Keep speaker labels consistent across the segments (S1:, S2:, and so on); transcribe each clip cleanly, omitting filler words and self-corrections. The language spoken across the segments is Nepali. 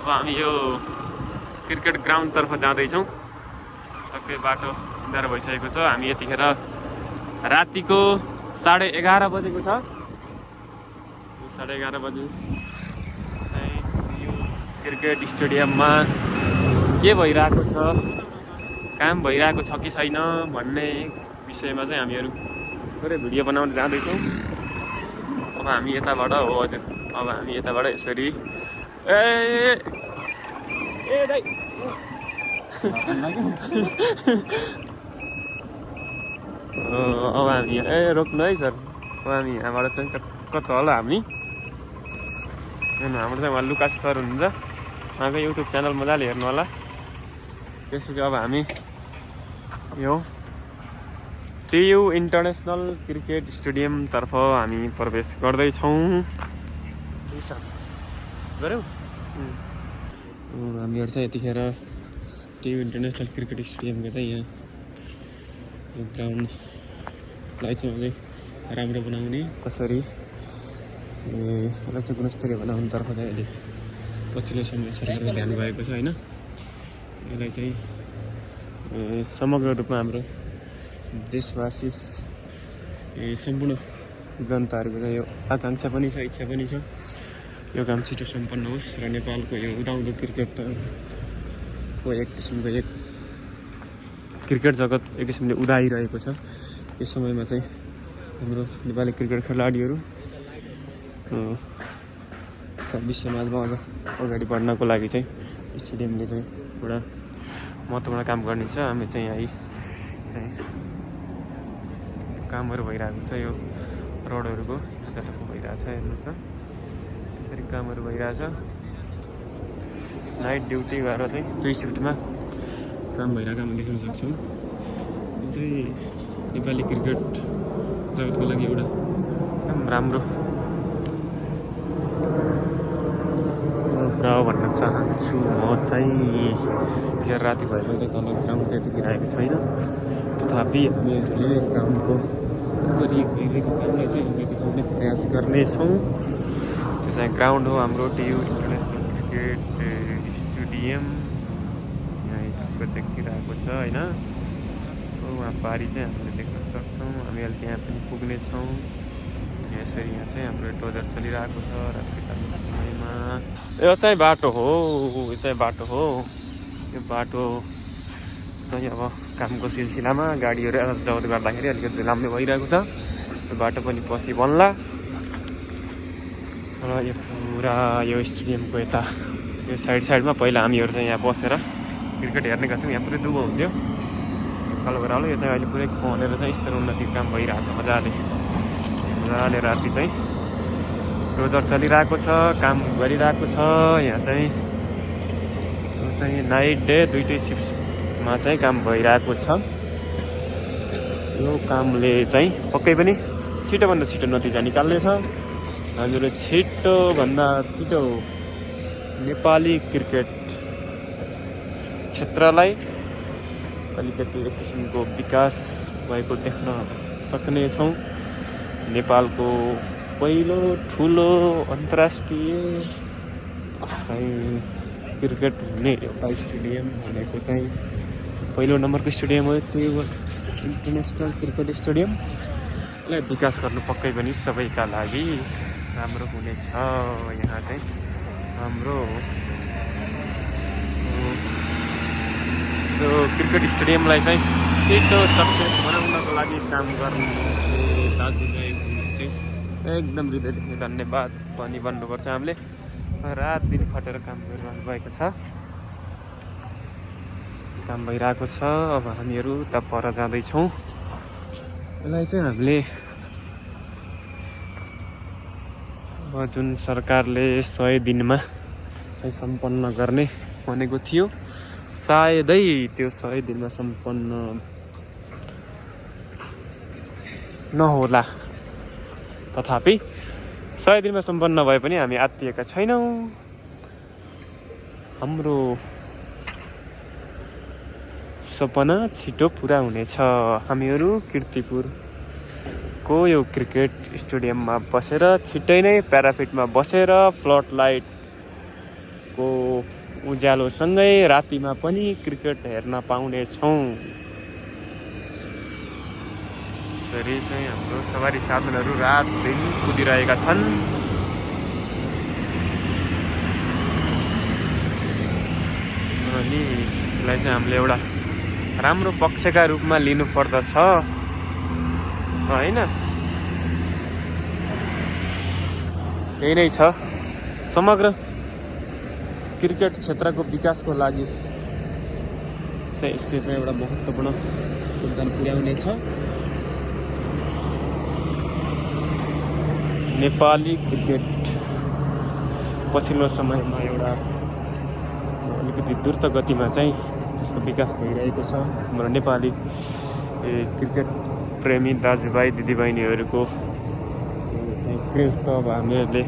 S1: अब हामी यो क्रिकेट ग्राउन्डतर्फ जाँदैछौँ। टक्कै बाटो अँध्यारो भइसकेको छ। हामी यतिखेर रातिको 11:30 बजेको छ। 11:30 बजे चाहिँ यो क्रिकेट स्टेडियममा के भइरहेको छ, काम भइरहेको छ कि छैन भन्ने विषयमा चाहिँ हामीहरू थोरै भिडियो बनाउन जाँदैछौँ। अब हामी यताबाट हो हजुर, अब हामी यताबाट यसरी दाइ अब हामी रोक्नु है सर। अब हामी यहाँबाट चाहिँ कता होला हामी हाम्रो चाहिँ उहाँ लुकास सर हुनुहुन्छ, उहाँको युट्युब च्यानल मजाले हेर्नु होला। त्यसपछि अब हामी यो टियु इन्टरनेसनल क्रिकेट स्टेडियमतर्फ हामी प्रवेश गर्दैछौँ। गऱ्यौँ हामीहरू चाहिँ यतिखेर टियु इन्टरनेसनल क्रिकेट स्टेडियमको चाहिँ यहाँ यो ग्राउन्डलाई चाहिँ अझै राम्रो बनाउने कसरी यसलाई चाहिँ गुणस्तरीय बनाउनुतर्फ चाहिँ अहिले पछिल्लो समय सरकारको ध्यान गएको छ होइन। यसलाई चाहिँ समग्र रूपमा हाम्रो देशवासी सम्पूर्ण जनताहरूको चाहिँ यो आकाङ्क्षा पनि छ, इच्छा पनि छ यो काम छिटो सम्पन्न होस् र नेपालको यो उदाउँदो क्रिकेटको एक किसिमको क्रिकेट जगत एक किसिमले उदाइरहेको छ। यस समयमा चाहिँ हाम्रो नेपाली क्रिकेट खेलाडीहरू विश्व माझमा अझ अगाडि बढ्नको लागि चाहिँ स्टेडियमले चाहिँ एउटा महत्त्वपूर्ण काम गर्नेछ। हामी चाहिँ यहाँ चाहिँ कामहरू भइरहेको छ, यो रोडहरूको जताको भइरहेको छ हेर्नुहोस् न, यसरी कामहरू भइरहेछ। नाइट ड्युटी गरेर चाहिँ 2 सिफ्टमा काम भइरहेको हामी देख्न सक्छौँ। यो चाहिँ नेपाली क्रिकेट जगतको लागि एउटा एकदम राम्रो कुरा हो भन्न चाहन्छु म चाहिँ। फेरि राति भएको चाहिँ तल ग्राउन्ड चाहिँ देखिरहेको छैन, तथापि हामीहरूले ग्राउन्डको गरिएको कामलाई चाहिँ हामीले देखाउने प्रयास गर्नेछौँ। त्यो चाहिँ ग्राउन्ड हो हाम्रो टियु इन्टरनेसनल क्रिकेट स्टेडियम। यहाँ टक्क देखिरहेको छ होइन। उहाँ पारी चाहिँ हामीले देख्न सक्छौँ। हामी अहिले त्यहाँ पनि पुग्नेछौँ। यसरी यहाँ चाहिँ हाम्रो डोजर चलिरहेको छ रात्रिकालीन समयमा। यो चाहिँ बाटो हो, यो चाहिँ बाटो हो। यो बाटो चाहिँ अब कामको सिलसिलामा गाडीहरू जवत गर्दाखेरि अलिकति लाम्ने भइरहेको छ। यो बाटो पनि पछि बन्ला र यो पुरा यो स्टेडियमको यता यो साइडमा पहिला हामीहरू चाहिँ यहाँ बसेर क्रिकेट हेर्ने गर्थ्यौँ। यहाँ पुरै दुबो हुन्थ्यो कालो बरालो। यो चाहिँ अहिले पुरै खनेर चाहिँ स्तर उन्नतिको काम भइरहेको छ मजाले राति चाहिँ डोजर चलिरहेको छ, काम गरिरहेको छ। यहाँ चाहिँ नाइट डे दुइटै सिफ्टमा चाहिँ काम भइरहेको छ। यो कामले चाहिँ पक्कै पनि छिटोभन्दा छिटो नतिजा निकाल्नेछ। हामीहरू छिटोभन्दा छिटो नेपाली क्रिकेट क्षेत्रलाई अलिकति एक किसिमको विकास भएको देख्न सक्नेछौँ। नेपालको पहिलो ठुलो अन्तर्राष्ट्रिय चाहिँ क्रिकेट हुने एउटा स्टेडियम भनेको चाहिँ पहिलो नम्बरको स्टेडियम हो त्यो इन्टरनेसनल क्रिकेट स्टेडियम। यसलाई विकास गर्नु पक्कै पनि सबैका लागि राम्रो हुनेछ। यहाँ चाहिँ हाम्रो त्यो क्रिकेट स्टेडियमलाई चाहिँ छिटो सक्सेस बनाउनको लागि काम गर्ने दाजुभाइ चाहिँ एकदम हृदयदेखि धन्यवाद पनि भन्नुपर्छ। हामीले रात दिन खटेर काम गरिरहनु भएको छ, काम भइरहेको छ। अब हामीहरू उता पर जाँदैछौँ। यसलाई चाहिँ हामीले अब जुन सरकारले 100 दिनमा चाहिँ सम्पन्न गर्ने भनेको थियो, सायदै त्यो 100 दिनमा सम्पन्न नहोला। तथापि 100 दिनमा सम्पन्न भए पनि हामी आत्तिएका छैनौँ। हाम्रो सपना छिटो पुरा हुनेछ। हामीहरू कीर्तिपुरको यो क्रिकेट स्टेडियममा बसेर छिट्टै नै प्याराफिटमा बसेर फ्लड लाइट लाइटको उज्यालोसँगै रातिमा पनि क्रिकेट हेर्न पाउनेछौँ। यसरी चाहिँ हाम्रो सवारी साधनहरू रात दिन कुदिरहेका छन्। अनि यसलाई चाहिँ हामीले एउटा राम्रो पक्षका रूपमा लिनुपर्दछ होइन। त्यही नै छ समग्र क्रिकेट क्षेत्रको विकासको लागि चाहिँ यसले चाहिँ एउटा महत्त्वपूर्ण योगदान पुर्याउनेछ। नेपाली क्रिकेट पछिल्लो समयमा एउटा अलिकति द्रुत गतिमा चाहिँ त्यसको विकास भइरहेको छ। हाम्रो नेपाली क्रिकेट प्रेमी दाजुभाइ दिदीबहिनीहरूको चाहिँ क्रेज त अब हामीहरूले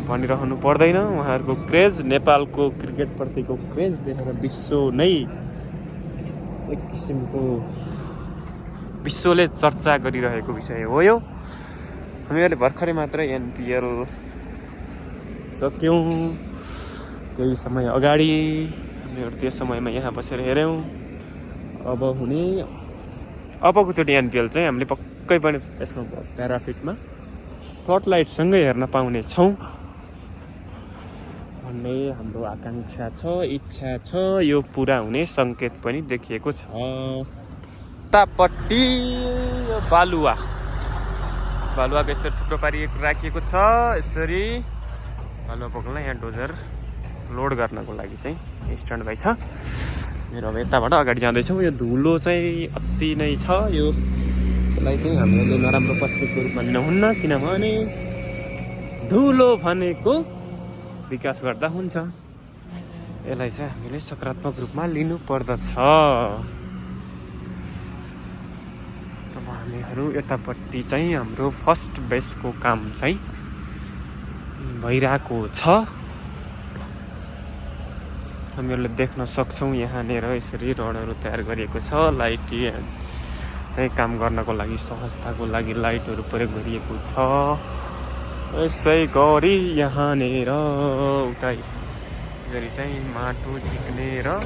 S1: भनिरहनु पर्दैन। उहाँहरूको क्रेज, नेपालको क्रिकेटप्रतिको क्रेज देखेर विश्व नै एक किसिमको विश्वले चर्चा गरिरहेको विषय हो यो। हामीहरूले भर्खरै मात्रै एनपिएल सक्यौँ। केही समय अगाडि हामीहरू त्यो समयमा यहाँ बसेर हेऱ्यौँ। अबको चोटि एनपिएल चाहिँ हामीले पक्कै पनि यसमा प्याराफिटमा फ्लडलाइटसँगै हेर्न पाउने छौँ भन्ने हाम्रो आकाङ्क्षा छ, इच्छा छ। यो पुरा हुने सङ्केत पनि देखिएको छ। उतापट्टि यो बालुवाको यस्तो थुप्रो पारी राखिएको छ। यसरी बालुवा बोक्नलाई यहाँ डोजर लोड गर्नको लागि चाहिँ स्ट्यान्ड बाई छ। मेरो अब यताबाट अगाडि जाँदैछौँ। यो धुलो चाहिँ अति नै छ। यसलाई चाहिँ हामीले नराम्रो पक्षको रूपमा लिनुहुन्न, किनभने धुलो भनेको विकास गर्दा हुन्छ। यसलाई चाहिँ हामीले सकारात्मक रूपमा लिनु पर्दछ। अब हामीहरू यतापट्टि चाहिँ हाम्रो फर्स्ट बेसको काम चाहिँ भइरहेको छ। हामीहरूले देख्न सक्छौँ यहाँनिर यसरी रडहरू तयार गरिएको छ। लाइट चाहिँ काम गर्नको लागि, सहजताको लागि लाइटहरू प्रयोग गरिएको छ। यसै गरी यहाँनिर उता गरी चाहिँ माटो झिक्ने र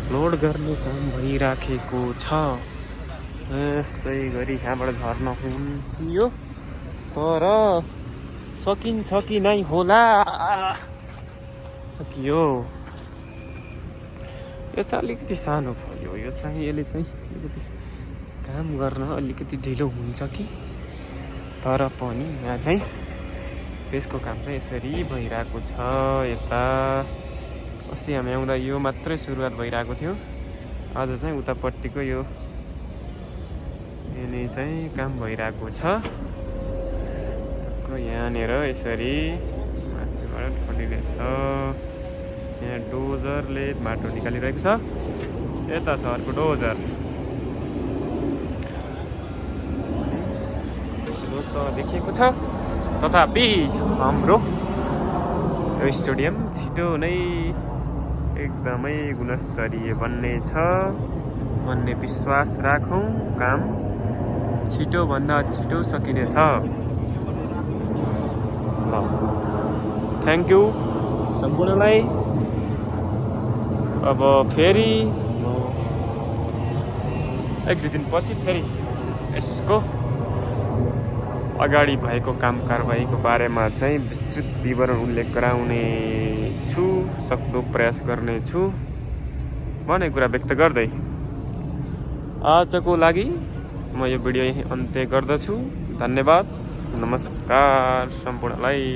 S1: लोड गर्ने काम भइराखेको छ। यसै गरी यहाँबाट झर्न हुन्थ्यो तर सकिन्छ कि नै होला। सकियो। यो चाहिँ अलिकति सानो भयो। यो चाहिँ यसले चाहिँ अलिकति काम गर्न अलिकति ढिलो हुन्छ कि, तर पनि यहाँ चाहिँ बेसको काम चाहिँ यसरी भइरहेको छ। यता अस्ति हामी आउँदा यो मात्रै सुरुवात भइरहेको थियो। आज चाहिँ उतापट्टिको यो यहाँनिर चाहिँ काम भइरहेको छ। यहाँनिर यसरी माथिबाट खनिरहेछ। यहाँ डोजरले माटो निकालिरहेको छ। यता छ अर्को डोजर। त देखिएको छ। तथापि हाम्रो यो स्टेडियम छिटो नै एकदमै गुणस्तरीय बन्नेछ भन्ने विश्वास राखौँ। काम छिटोभन्दा छिटो सकिनेछ। ल, थ्याङ्क यू सम्पूर्णलाई। अब फेरि एक दुई दिनपछि फेरि यसको अगाडि भएको काम कारबाहीको बारेमा चाहिँ विस्तृत विवरण उल्लेख गराउने छु, सक्दो प्रयास गर्नेछु भन्ने कुरा व्यक्त गर्दै आजको लागि म यो भिडियो यही अन्त्य गर्दछु। धन्यवाद, नमस्कार सम्पूर्णलाई।